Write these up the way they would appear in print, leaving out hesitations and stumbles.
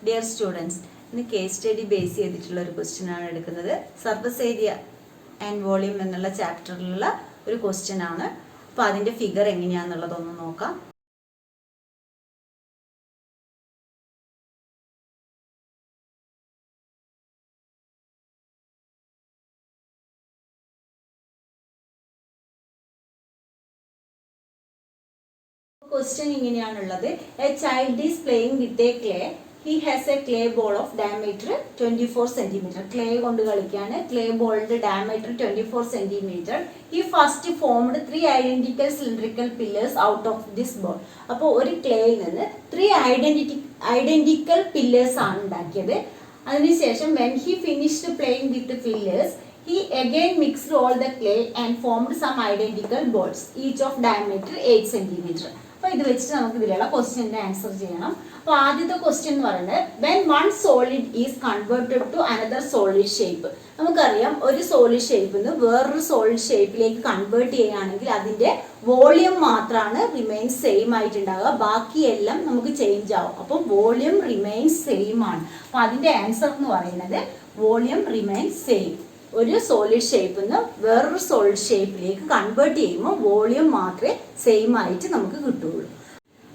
Dear students, ഇന്ന് case study base ചെയ്തിട്ടുള്ള ഒരു ക്വസ്റ്റ്യൻ ആണ് എടുക്കുന്നത്. സർഫസ് ഏരിയ ആൻഡ് വോളിയം എന്നുള്ള ചാപ്റ്ററിലുള്ള ഒരു ക്വസ്റ്റ്യൻ ആണ്. അപ്പോൾ അതിൻ്റെ ഫിഗർ എങ്ങനെയാണെന്നുള്ളതൊന്ന് നോക്കാം. ക്വസ്റ്റ്യൻ ഇങ്ങനെയാണുള്ളത്. A child is playing with a clay. He has a clay ball of diameter 24 centimetre. Clay കൊണ്ട് കളിക്കുകയാണ്. ക്ലേ ബോളിന്റെ diameter 24 centimetre. He first formed 3 identical cylindrical pillars out of this ball. അപ്പോൾ ഒരു ക്ലേയിൽ നിന്ന് 3 identical pillars ആണ് ഉണ്ടാക്കിയത്. അതിനുശേഷം when he finished playing with the pillars, he again mixed all the clay and formed some identical balls, each of diameter 8 centimeter. അപ്പോൾ ഇത് വെച്ചിട്ട് നമുക്ക് ഇതിലുള്ള ക്വസ്റ്റ്യൻ്റെ ആൻസർ ചെയ്യണം. അപ്പോൾ ആദ്യത്തെ ക്വസ്റ്റ്യൻ എന്ന് പറയുന്നത് when one solid is converted to another solid shape. നമുക്കറിയാം, ഒരു സോളിഡ് ഷേപ്പിൽ നിന്ന് വേറൊരു സോളിഡ് ഷേപ്പിലേക്ക് കൺവേർട്ട് ചെയ്യുകയാണെങ്കിൽ അതിൻ്റെ വോളിയം മാത്രമാണ് റിമെയിൻസ് സെയിം ആയിട്ടുണ്ടാവുക, ബാക്കിയെല്ലാം നമുക്ക് ചേഞ്ച് ആവും. അപ്പം വോളിയം റിമെയിൻസ് സെയിം ആണ്. അപ്പോൾ അതിൻ്റെ ആൻസർ എന്ന് പറയുന്നത് വോളിയം റിമെയിൻസ് സെയിം. ഒരു സോളിഡ് ഷേപ്പിൽ നിന്ന് വേറൊരു സോളിഡ് ഷേപ്പിലേക്ക് കൺവേർട്ട് ചെയ്യുമ്പോൾ വോളിയം മാത്രമേ സെയിം ആയിട്ട് നമുക്ക് കിട്ടുള്ളൂ.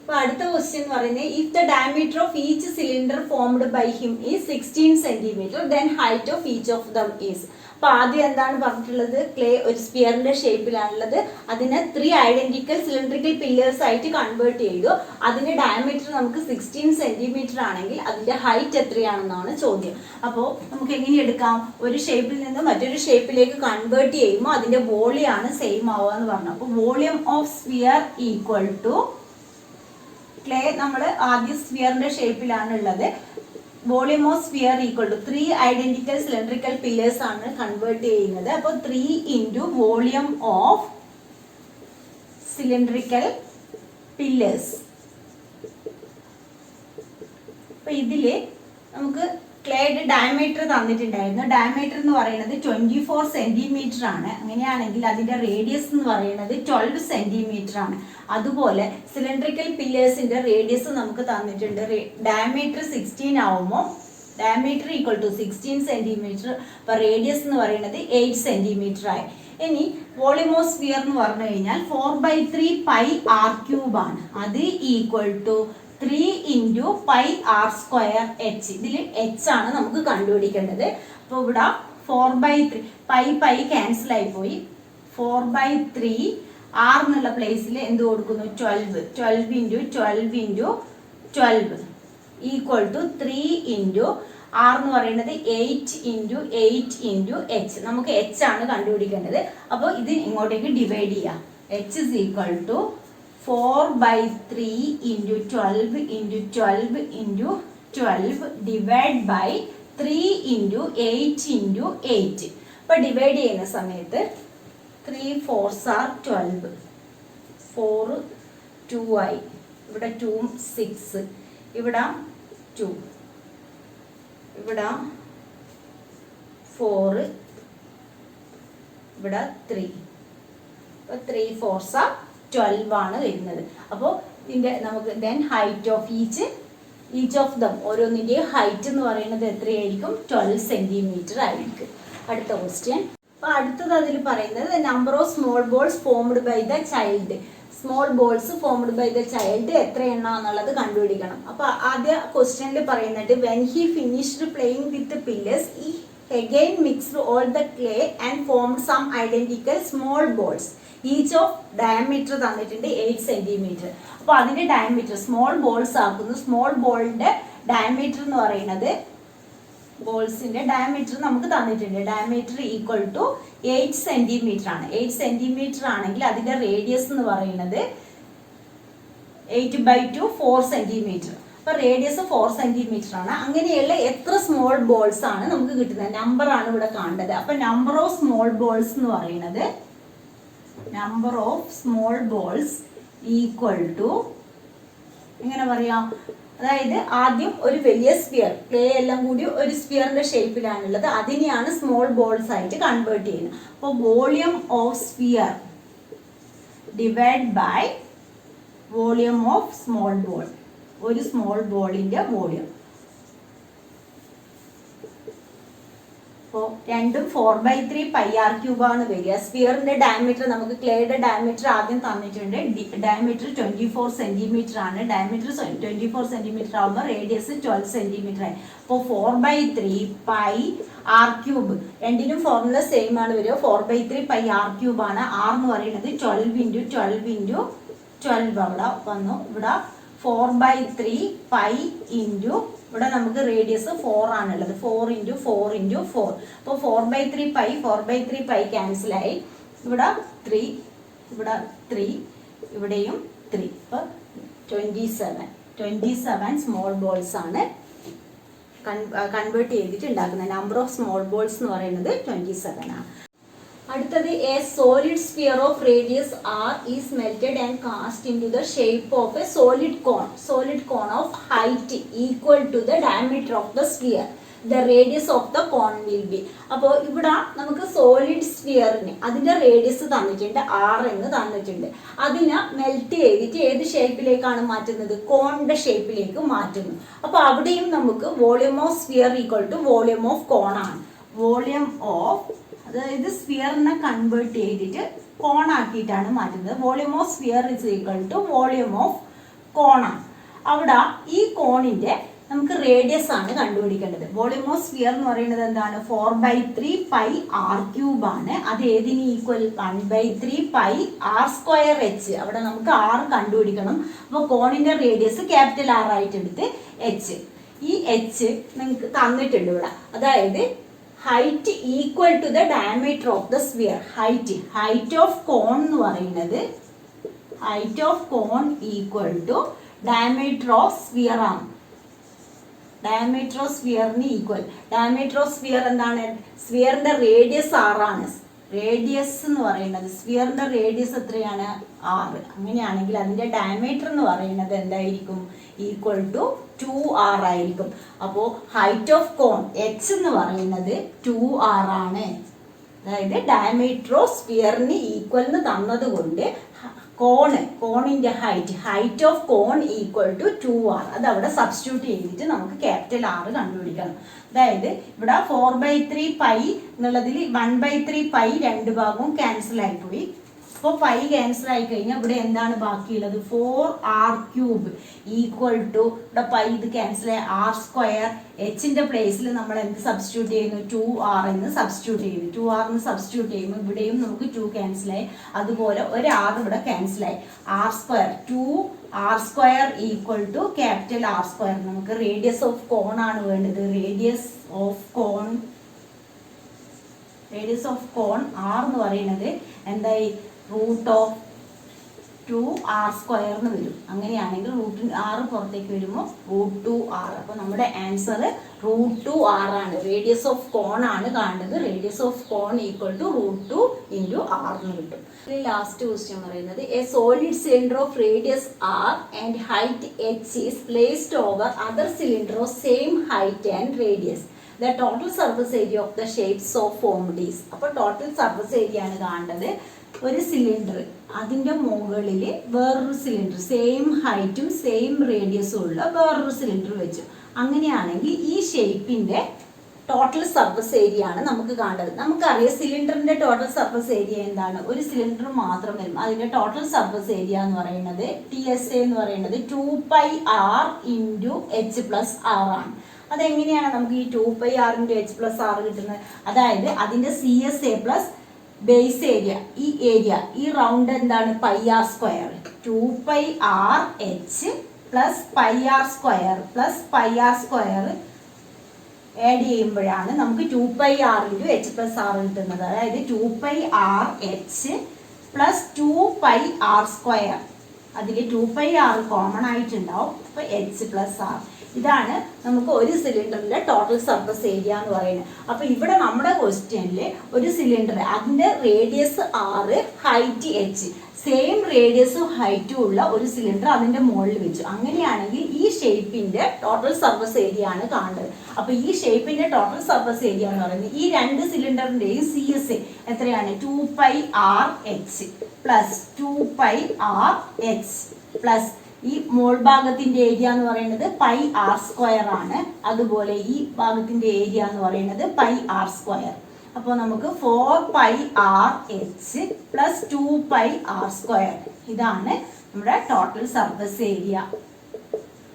അപ്പോൾ അടുത്ത ക്വസ്റ്റ്യൻ എന്ന് പറയുന്നത് if the diameter of each cylinder formed by him is 16 centimetre then height of each of them is. അപ്പോൾ ആദ്യം എന്താണ് പറഞ്ഞിട്ടുള്ളത്? ക്ലേ ഒരു സ്പിയറിന്റെ ഷേപ്പിലാണുള്ളത്. അതിനെ 3 ഐഡന്റിക്കൽ സിലിണ്ടറിക്കൽ പില്ലേഴ്സ് ആയിട്ട് കൺവേർട്ട് ചെയ്തു. അതിന്റെ ഡയമീറ്റർ നമുക്ക് 16 സെന്റിമീറ്റർ ആണെങ്കിൽ അതിന്റെ ഹൈറ്റ് എത്രയാണെന്നാണ് ചോദ്യം. അപ്പോൾ നമുക്ക് എങ്ങനെ എടുക്കാം? ഒരു ഷേപ്പിൽ നിന്ന് മറ്റൊരു ഷേപ്പിലേക്ക് കൺവേർട്ട് ചെയ്യുമ്പോൾ അതിന്റെ വോളിയം ആണ് സെയിം ആവുക എന്ന് പറഞ്ഞു. അപ്പോൾ volume of sphere equal to clay, നമ്മൾ ആദ്യം സ്പിയറിന്റെ ഷേപ്പിലാണ് ഉള്ളത്. Volume of sphere equal to 3 identical cylindrical pillars ആണ് കൺവേർട്ട് ചെയ്യുന്നത്. അപ്പോൾ 3 into volume of cylindrical pillars. അപ്പൊ ഇതില് നമുക്ക് ക്ലേയുടെ ഡയമീറ്റർ തന്നിട്ടുണ്ടായിരുന്നു. ഡയമീറ്റർ എന്ന് പറയുന്നത് 24 സെന്റിമീറ്റർ ആണ്. അങ്ങനെയാണെങ്കിൽ അതിന്റെ റേഡിയസ് എന്ന് പറയുന്നത് 12 സെന്റിമീറ്റർ ആണ്. അതുപോലെ സിലിണ്ടറിക്കൽ പില്ലേഴ്സിന്റെ റേഡിയസ് നമുക്ക് തന്നിട്ടുണ്ട്. ഡയമീറ്റർ 16 ആവുമ്പോൾ ഡയമീറ്റർ ഈക്വൽ ടു 16 സെന്റിമീറ്റർ. അപ്പൊ റേഡിയസ് എന്ന് പറയുന്നത് 8 സെന്റിമീറ്റർ ആയി. ഇനി വോളിയം ഓഫ് സ്ഫിയർ എന്ന് പറഞ്ഞു കഴിഞ്ഞാൽ 4/3 പൈ ആർ ക്യൂബ് ആണ്. അത് equal to 3 into pi r square h. ഇതിൽ എച്ച് ആണ് നമുക്ക് കണ്ടുപിടിക്കേണ്ടത്. അപ്പോൾ ഇവിടെ 4/3 പൈ ക്യാൻസൽ ആയി പോയി. 4/3 ആർ എന്നുള്ള പ്ലേസിൽ എന്ത് കൊടുക്കുന്നു? 12 into 12 equal to 3 into r എന്ന് പറയുന്നത് 8 ഇൻറ്റു എച്ച്. നമുക്ക് എച്ച് ആണ് കണ്ടുപിടിക്കേണ്ടത്. അപ്പോൾ ഇത് ഇങ്ങോട്ടേക്ക് ഡിവൈഡ് ചെയ്യാം. H is equal to 4/3 into 12 into 12 divide by 3 into 8. അപ്പോൾ ഡിവൈഡ് ചെയ്യുന്ന സമയത്ത് 3 4s are 12, 4 2 ആയി. ഇവിടെ 2 6, ഇവിടെ 2, ഇവിടെ 4, ഇവിടെ 3. അപ്പോൾ 3 4s are 12 ആണ് വരുന്നത്. അപ്പോൾ ഇതിൻ്റെ നമുക്ക് then height of each of them, ഓരോന്നിൻ്റെയും ഹൈറ്റ് എന്ന് പറയുന്നത് എത്രയായിരിക്കും? 12 സെന്റിമീറ്റർ ആയിരിക്കും. അടുത്ത ക്വസ്റ്റ്യൻ. അപ്പോൾ അടുത്തത് അതിൽ പറയുന്നത് number of small balls formed by the child. Small balls formed by the child എത്ര എന്നുള്ളത് കണ്ടുപിടിക്കണം. അപ്പോൾ ആദ്യ ക്വസ്റ്റ്യനിൽ പറയുന്നത് when he finished playing with pillars he again mixed all the clay and formed some identical small balls, each of diameter തന്നിട്ടുണ്ട് 8 centimetre. അപ്പോൾ അതിന്റെ ഡയമീറ്റർ സ്മോൾ ബോൾസ് ആക്കുന്നു. സ്മോൾ ബോളിന്റെ ഡയമീറ്റർ എന്ന് പറയുന്നത് ബോൾസിന്റെ ഡയമീറ്റർ നമുക്ക് തന്നിട്ടുണ്ട്. ഡയമീറ്റർ ഈക്വൽ ടു 8 സെന്റിമീറ്റർ ആണ്. 8 centimetre ആണെങ്കിൽ അതിന്റെ റേഡിയസ് എന്ന് പറയുന്നത് 8/2 4 സെന്റിമീറ്റർ. അപ്പൊ റേഡിയസ് 4 സെന്റിമീറ്റർ ആണ്. അങ്ങനെയുള്ള എത്ര സ്മോൾ ബോൾസ് ആണ് നമുക്ക് കിട്ടുന്നത്? നമ്പർ ആണ് ഇവിടെ കാണേണ്ടത്. അപ്പൊ നമ്പർ ഓഫ് സ്മോൾ ബോൾസ് എന്ന് പറയുന്നത് number of small balls equal to എങ്ങനെ പറയാം? അതായത് ആദ്യം ഒരു വലിയ സ്പിയർ, ക്ലേ എല്ലാം കൂടി ഒരു സ്പിയറിന്റെ ഷേപ്പിലാണുള്ളത്. അതിനെയാണ് സ്മോൾ ബോൾസ് ആയിട്ട് കൺവേർട്ട് ചെയ്യുന്നത്. അപ്പോൾ volume of sphere divide by volume of small ball, ഒരു സ്മോൾ ബോളിന്റെ വോളിയം. അപ്പോൾ രണ്ടും 4/3 πr³ ആണ് വരിക. സ്ഫിയറിന്റെ ഡയമീറ്റർ നമുക്ക് ക്ലേയുടെ ഡയമീറ്റർ ആദ്യം തന്നിട്ടുണ്ട്. ഡയമീറ്റർ 24 സെന്റിമീറ്റർ ആണ്. ഡയമീറ്റർ 24 സെന്റിമീറ്റർ ആകുമ്പോൾ റേഡിയസ് 12 സെന്റിമീറ്റർ ആയി. അപ്പോൾ 4/3 πr³ രണ്ടിനും ഫോർമുല സെയിം ആണ് വരിക. 4/3 πr³ ആണ്. r എന്ന് പറയുന്നത് 12 × 12 × 12 അവിടെ വന്നു. ഇവിടെ 4/3 π × ഇവിടെ നമുക്ക് റേഡിയസ് 4 ആണുള്ളത്. 4 × 4 × 4. അപ്പോൾ 4/3 π ക്യാൻസൽ ആയി. ഇവിടെ 3, ഇവിടെ 3, ഇവിടെയും 3. അപ്പോൾ 27 സ്മോൾ ബോൾസ് ആണ് കൺവേർട്ട് ചെയ്തിട്ട് ഉണ്ടാക്കുന്നത്. നമ്പർ ഓഫ് സ്മോൾ ബോൾസ് എന്ന് പറയുന്നത് 27 ആണ്. അടുത്തത് a solid sphere of radius r is melted and cast into the shape of a solid cone of height equal to the diameter of the sphere. The radius of the cone will be. അപ്പോൾ ഇവിടെ നമുക്ക് solid സ്ഫിയറിന് അതിൻ്റെ radius തന്നിട്ടുണ്ട്, r എന്ന് തന്നിട്ടുണ്ട്. അതിനെ melt ചെയ്തിട്ട് ഏത് ഷേപ്പിലേക്കാണ് മാറ്റുന്നത്? കോണിന്റെ ഷേപ്പിലേക്ക് മാറ്റുന്നു. അപ്പോൾ അവിടെയും നമുക്ക് volume of sphere equal to volume of cone ആണ്. വോളിയം ഓഫ്, അതായത് സ്ഫിയറിനെ കൺവേർട്ട് ചെയ്തിട്ട് കോൺ ആക്കിയിട്ടാണ് മാറ്റുന്നത്. Volume of sphere is equal to volume of cone ആണ്. അവിടെ ഈ കോണിന്റെ നമുക്ക് റേഡിയസ് ആണ് കണ്ടുപിടിക്കേണ്ടത്. വോളിയം ഓഫ് സ്ഫിയർ എന്ന് പറയുന്നത് എന്താണ്? 4/3 πr³ ആണ്. അത് ഏതിന് ഈക്വൽ? 1/3 πr²h. അവിടെ നമുക്ക് r കണ്ടുപിടിക്കണം. അപ്പോൾ കോണിന്റെ റേഡിയസ് ക്യാപിറ്റൽ R ആയിട്ട് എടുത്ത് h. ഈ h നിങ്ങൾക്ക് തന്നിട്ടുണ്ട് ഇവിടെ. അതായത് height equal to the diameter of the sphere. Height of cone എന്ന് പറയുന്നത് height of cone equal to diameter of sphere ആണ്. ഡയമീറ്റർ ഓഫ് സ്ഫിയറിന് ഈക്വൽ. ഡയമീറ്റർ ഓഫ് സ്ഫിയർ എന്താണ്? സ്ഫിയറിന്റെ റേഡിയസ് r ആണ്. റേഡിയസ് എന്ന് പറയുന്നത് സ്ഫിയറിന്റെ റേഡിയസ് എത്രയാണ്? r. അങ്ങനെയാണെങ്കിൽ അതിന്റെ ഡയമീറ്റർ എന്ന് പറയുന്നത് എന്തായിരിക്കും? ഈക്വൽ ടു 2r ആയിരിക്കും. അപ്പോൾ ഹൈറ്റ് ഓഫ് കോൺ h എന്ന് പറയുന്നത് 2r ആണ്. അതായത് ഡയമീറ്റർ ഓഫ് സ്ഫിയറിന് ഈക്വൽ എന്ന് തന്നത് കൊണ്ട് കോണിന്റെ height of cone equal to 2r. അത് അവിടെ സബ്സ്റ്റിറ്റ്യൂട്ട് ചെയ്തിട്ട് നമുക്ക് ക്യാപിറ്റൽ R കണ്ടുപിടിക്കണം. അതായത് ഇവിടെ 4/3 π എന്നുള്ളതിൽ 1/3 π രണ്ട് ഭാഗവും ക്യാൻസൽ ആയിപ്പോയി. അപ്പോൾ പൈ ക്യാൻസൽ ആയി കഴിഞ്ഞാൽ ഇവിടെ എന്താണ് ബാക്കിയുള്ളത്? 4r³ ഈക്വൽ ടു, ഇവിടെ പൈ ഇത് ക്യാൻസൽ ആയി r². എച്ചിന്റെ പ്ലേസിൽ നമ്മൾ എന്ത് സബ്സ്റ്റിറ്റ്യൂട്ട് ചെയ്യുന്നു? 2r എന്ന് സബ്സ്റ്റിറ്റ്യൂട്ട് ചെയ്യുന്നു. 2r എന്ന് സബ്സ്റ്റിറ്റ്യൂട്ട് ചെയ്യുമ്പോൾ ഇവിടെയും നമുക്ക് 2 ക്യാൻസൽ ആയി. അതുപോലെ ഒരു r ഇവിടെ ക്യാൻസൽ ആയി. r², 2r² equal to capital R². നമുക്ക് റേഡിയസ് ഓഫ് കോൺ ആണ് വേണ്ടത്. റേഡിയസ് ഓഫ് കോൺ r എന്ന് പറയുന്നത് എന്തായി? √2r² എന്ന് വരും. അങ്ങനെയാണെങ്കിൽ r പുറത്തേക്ക് വരുമ്പോൾ √2r. അപ്പോൾ നമ്മുടെ ആൻസർ √2r ആണ്. റേഡിയസ് ഓഫ് കോൺ ആണ് കാണുന്നത്. Radius of cone equal to √2 × r എന്ന് കിട്ടും. ലാസ്റ്റ് ക്വസ്റ്റ്യൻ പറയുന്നത് a solid cylinder of radius r and height h is placed over other cylinder of same height and radius. The total surface area of the shapes of formed is. അപ്പോൾ total surface area ആണ് കാണേണ്ടത്. ഒരു cylinder, അതിൻ്റെ മുകളിൽ വേറൊരു cylinder same ഹൈറ്റും same റേഡിയസും ഉള്ള വേറൊരു സിലിണ്ടർ വെച്ചു. അങ്ങനെയാണെങ്കിൽ ഈ ഷേപ്പിൻ്റെ ടോട്ടൽ സർഫസ് ഏരിയ ആണ് നമുക്ക് കാണേണ്ടത്. നമുക്കറിയാം സിലിണ്ടറിൻ്റെ ടോട്ടൽ സർഫസ് ഏരിയ എന്താണ്? ഒരു സിലിണ്ടർ മാത്രം വരും. അതിൻ്റെ ടോട്ടൽ സർഫസ് ഏരിയ എന്ന് പറയുന്നത് TSA എന്ന് പറയുന്നത് 2πr × h+r ആണ്. അതെങ്ങനെയാണ് നമുക്ക് ഈ 2πr × h+r കിട്ടുന്നത്? അതായത് അതിൻ്റെ CSA പ്ലസ് ബേസ് ഏരിയ, ഈ റൗണ്ട് എന്താണ്? πr². 2πrh plus πr² plus πr² add ചെയ്യുമ്പോഴാണ് നമുക്ക് 2πr × h+r കിട്ടുന്നത്. അതായത് 2πrh പ്ലസ് 2πr². അതിൽ 2πr കോമൺ ആയിട്ടുണ്ടാവും. അപ്പോൾ h+r. ഇതാണ് നമുക്ക് ഒരു സിലിണ്ടറിന്റെ ടോട്ടൽ സർഫസ് ഏരിയ എന്ന് പറയുന്നത്. അപ്പോൾ ഇവിടെ നമ്മുടെ ക്വസ്റ്റ്യനിൽ ഒരു സിലിണ്ടർ, അതിന്റെ radius r, height h, same റേഡിയസും ഹൈറ്റും ഉള്ള ഒരു സിലിണ്ടർ അതിന്റെ മുകളിൽ വെച്ചു. അങ്ങനെയാണെങ്കിൽ ഈ ഷേപ്പിന്റെ ടോട്ടൽ സർഫസ് ഏരിയ ആണ് കാണേണ്ടത്. അപ്പോൾ ഈ ഷേപ്പിന്റെ ടോട്ടൽ സർഫസ് ഏരിയ എന്ന് പറയുന്നത് ഈ രണ്ട് സിലിണ്ടറിന്റെയും CSA എത്രയാണ്? 2πrh പ്ലസ് 2πrh പ്ലസ് ഈ മോൾ ഭാഗത്തിന്റെ ഏരിയ എന്ന് പറയുന്നത് പൈ ആർ സ്ക്വയർ ആണ്. അതുപോലെ ഈ ഭാഗത്തിന്റെ ഏരിയ എന്ന് പറയുന്നത് പൈ ആർ സ്ക്വയർ. അപ്പോൾ നമുക്ക് 4 pi r h plus 2 pi r square, ഇതാണ് നമ്മുടെ ടോട്ടൽ സർഫസ് ഏരിയ.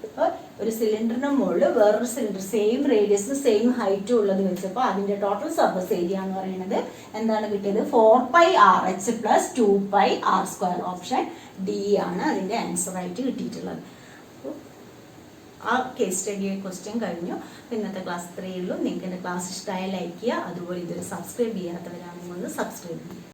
അപ്പോൾ ഒരു സിലിണ്ടറിന് മുകളിൽ വേറൊരു സിലിണ്ടർ സെയിം റേഡിയസ് സെയിം ഹൈറ്റും ഉള്ളത് വെച്ചപ്പോൾ അതിന്റെ ടോട്ടൽ സർഫസ് ഏരിയ എന്ന് പറയുന്നത് എന്താണ് കിട്ടിയത്? 4 pi r h plus 2 pi r square. Option D ആണ് അതിന്റെ ആൻസർ ആയിട്ട് കിട്ടിയിട്ടുള്ളത്. ആ കേസ് സ്റ്റഡി ക്വസ്റ്റ്യൻ കഴിഞ്ഞു. ഇന്നത്തെ ക്ലാസ് ഇത്രയേ ഉള്ളൂ. നിങ്ങൾക്ക് എൻ്റെ ക്ലാസ് ഇഷ്ടമായ ലൈക്ക് ചെയ്യുക. അതുപോലെ ഇതൊരു സബ്സ്ക്രൈബ് ചെയ്യാത്തവരാണെങ്കിൽ ഒന്ന് സബ്സ്ക്രൈബ് ചെയ്യുക.